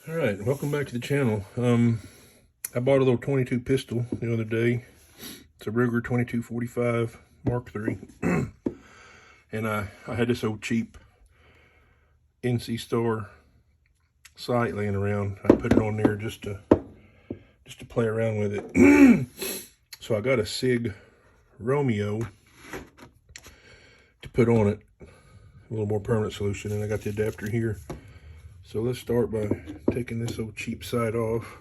All right, welcome back to the channel. I bought a little 22 pistol the other day. It's a Ruger 2245 Mark III. And I had this old cheap NC Star sight laying around. I put it on there just to play around with it. So I got a Sig Romeo to put on it, a little more permanent solution, and I got the adapter here. So let's start by taking this old cheap sight off.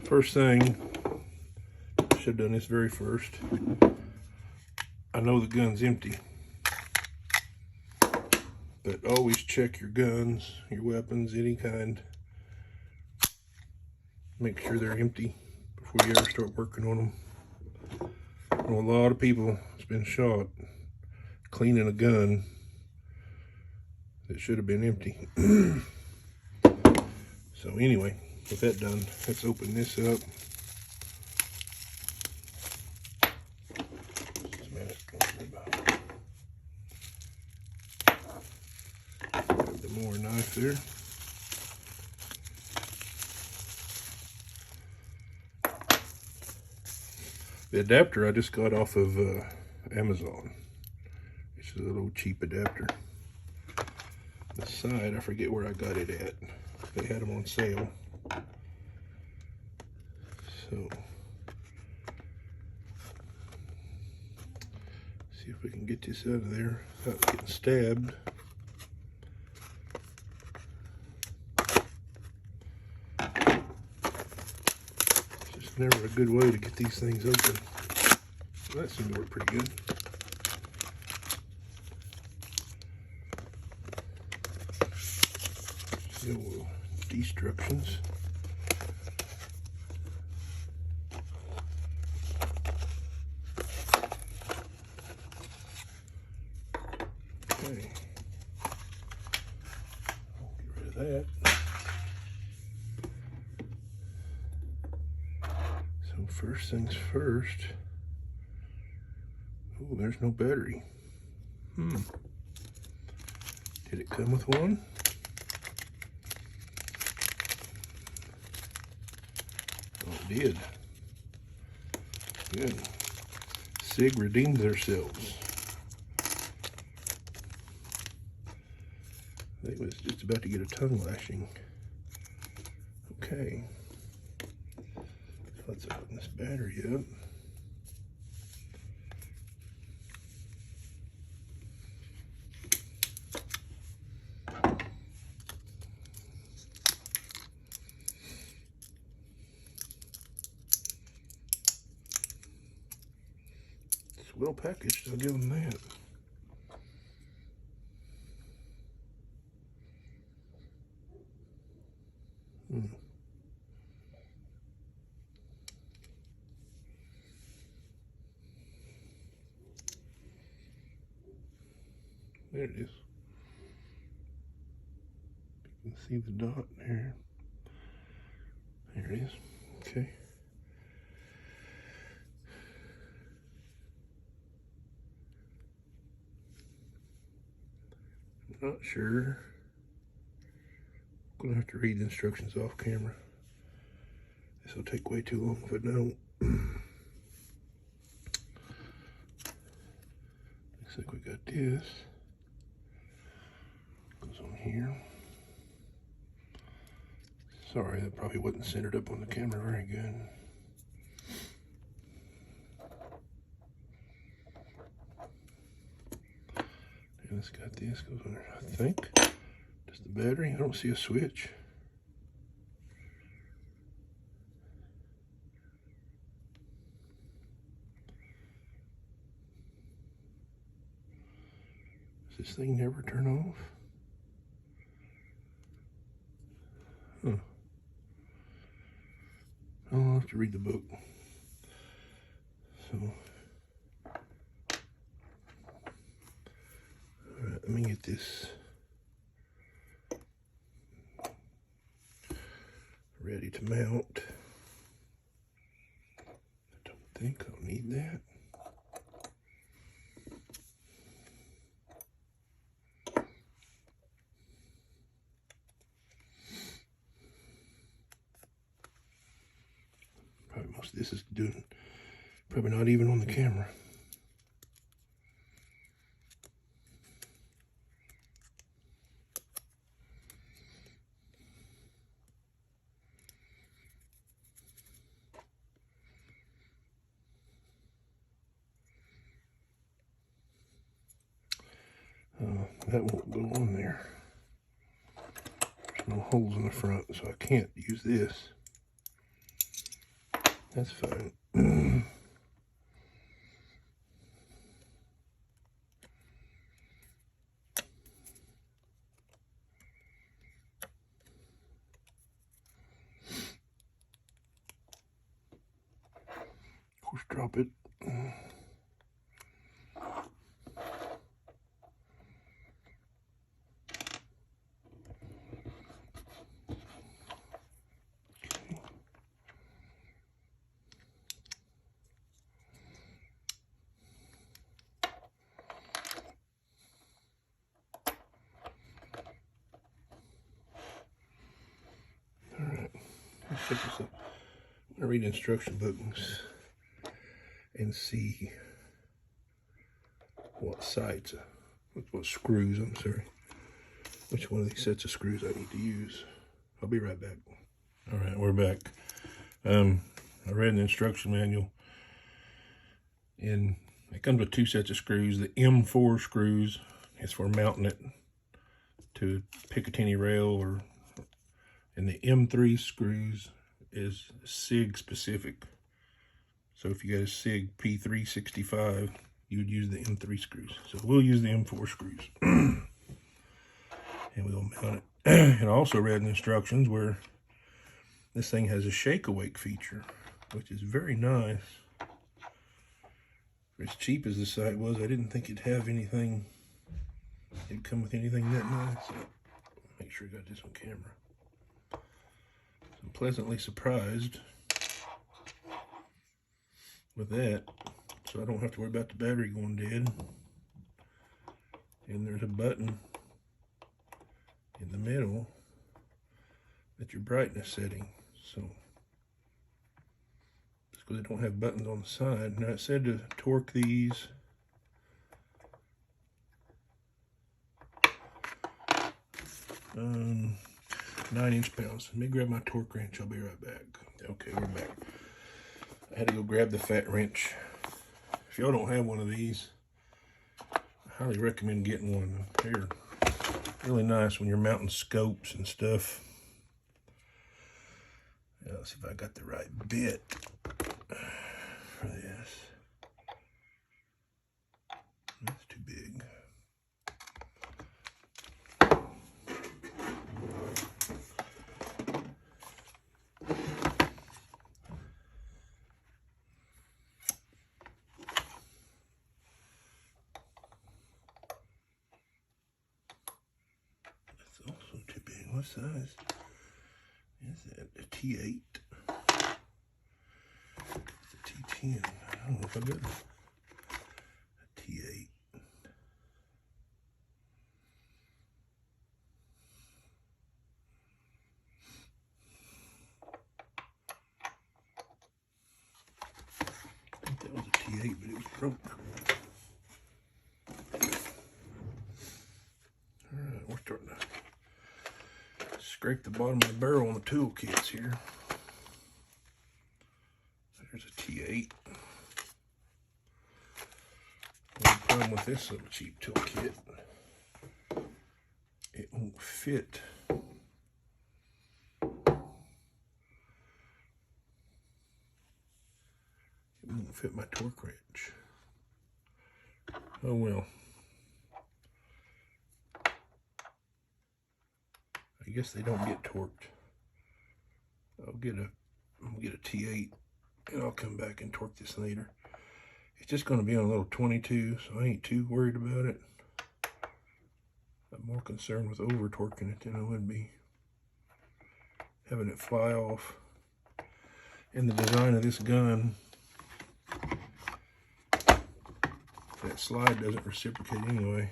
First thing, I should have done this very first. I know the gun's empty, but always check your guns, your weapons, any kind. Make sure they're empty before you ever start working on them. I know a lot of people has been shot cleaning a gun that should have been empty. So anyway, with that done, let's open this up. Grab the more knife there. The adapter I just got off of Amazon. It's a little cheap adapter. The side, I forget where I got it at. They had them on sale. So, see if we can get this out of there without getting stabbed. It's just never a good way to get these things open. Well, that seemed to work pretty good. See little destructions. Okay. Get rid of that. So first things first. Oh, there's no battery. Did it come with one? Oh, it did. Good. Sig redeemed themselves. They was just about to get a tongue lashing. Okay. Let's open this battery up. It's well packaged, I'll give them that. There it is. You can see the dot there. There it is. Okay. I'm not sure. I'm gonna have to read the instructions off camera. This will take way too long if I don't. Looks like we got this. Goes on here. Sorry, that probably wasn't centered up on the camera very good. And it's got this, goes on there, I think. Just the battery, I don't see a switch. Does this thing never turn off? Huh. I'll have to read the book. So, all right, let me get this ready to mount. I don't think I'll need that. This is doing probably not even on the camera. That won't go on there. There's no holes in the front, so I can't use this. That's fine. Of course, drop it. I'm going to read instruction books and see what sides, what screws, I'm sorry, which one of these sets of screws I need to use. I'll be right back. All right, we're back. I read the instruction manual, and it comes with 2 sets of screws. The M4 screws is for mounting it to a Picatinny rail, and the M3 screws is SIG specific. So if you got a SIG P365, you would use the M3 screws. So we'll use the M4 screws. And we'll mount it. And I also read the instructions where this thing has a shake awake feature, which is very nice. For as cheap as the site was, I didn't think it'd have anything, it'd come with anything that nice. So make sure I got this on camera. I'm pleasantly surprised with that, so I don't have to worry about the battery going dead. And there's a button in the middle that's your brightness setting. So just because they don't have buttons on the side. Now it said to torque these 9 inch-pounds. Let me grab my torque wrench. I'll be right back. Okay, we're back. I had to go grab the fat wrench. If y'all don't have one of these, I highly recommend getting one. They're really nice when you're mounting scopes and stuff. Now, let's see if I got the right bit for this. That's too big. What size is that? A T8? It's a T10. I don't know if I got a T8. I think that was a T8, but it was broke. Alright, we're starting to scrape the bottom of the barrel on the tool kits here. There's a T8. The problem with this little cheap tool kit, it won't fit. It won't fit my torque wrench. Oh well. I guess they don't get torqued. I'll get a T8 and I'll come back and torque this later. It's just going to be on a little 22, so I ain't too worried about it. I'm more concerned with over torquing it than I would be having it fly off. And the design of this gun, that slide doesn't reciprocate anyway.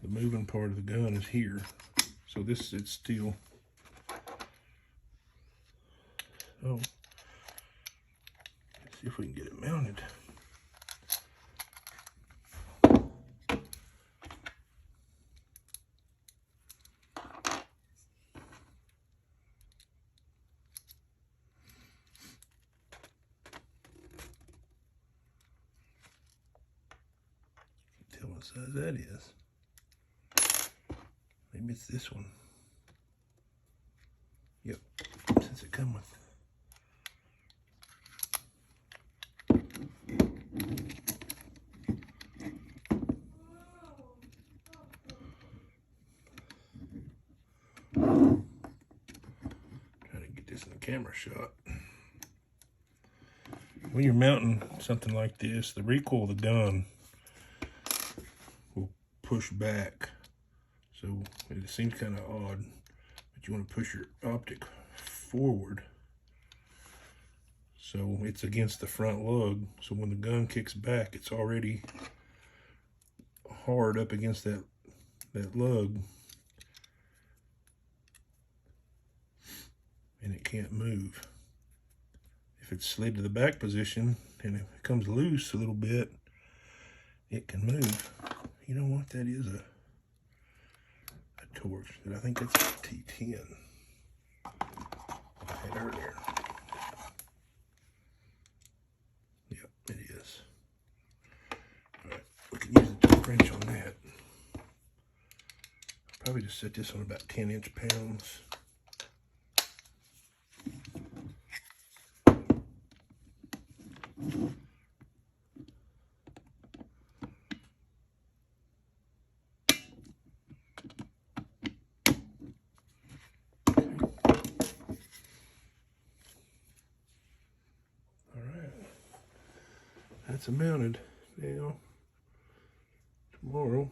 The moving part of the gun is here, so this sits still. Oh, See if we can get it mounted. Tell what size that is. Maybe it's this one. Yep, since it come with. Trying to get this in the camera shot. When you're mounting something like this, the recoil of the gun will push back. So it seems kind of odd, but you want to push your optic forward so it's against the front lug. So when the gun kicks back, it's already hard up against that lug, and it can't move. If it's slid to the back position and it comes loose a little bit, it can move. You know what? That is a torch. I think that's a T10 I had earlier. Yep, it is. All right, we can use the torque wrench on that. I'll probably just set this on about 10 inch-pounds. That's mounted. Now, tomorrow,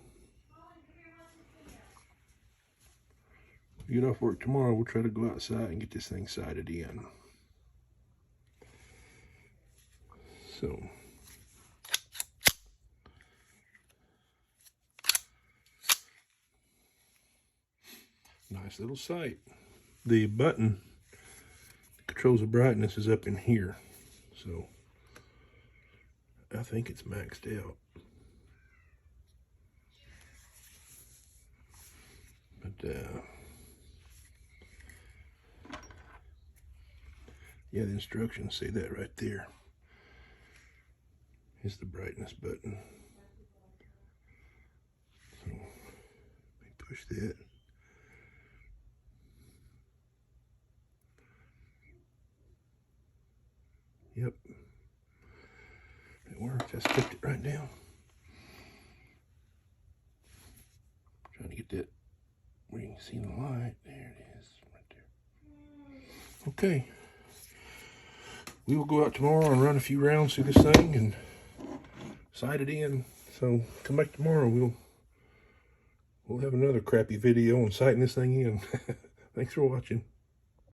we get off work tomorrow, we'll try to go outside and get this thing sighted in. So, nice little sight. The button that controls the brightness is up in here. So, I think it's maxed out. But, yeah, the instructions say that right there. Is the brightness button. So, let me push that. Yep. It worked. I stepped it right down. Trying to get that where you can see the light. There it is, right there. Okay. We will go out tomorrow and run a few rounds through this thing and sight it in. So come back tomorrow. We'll have another crappy video on sighting this thing in. Thanks for watching.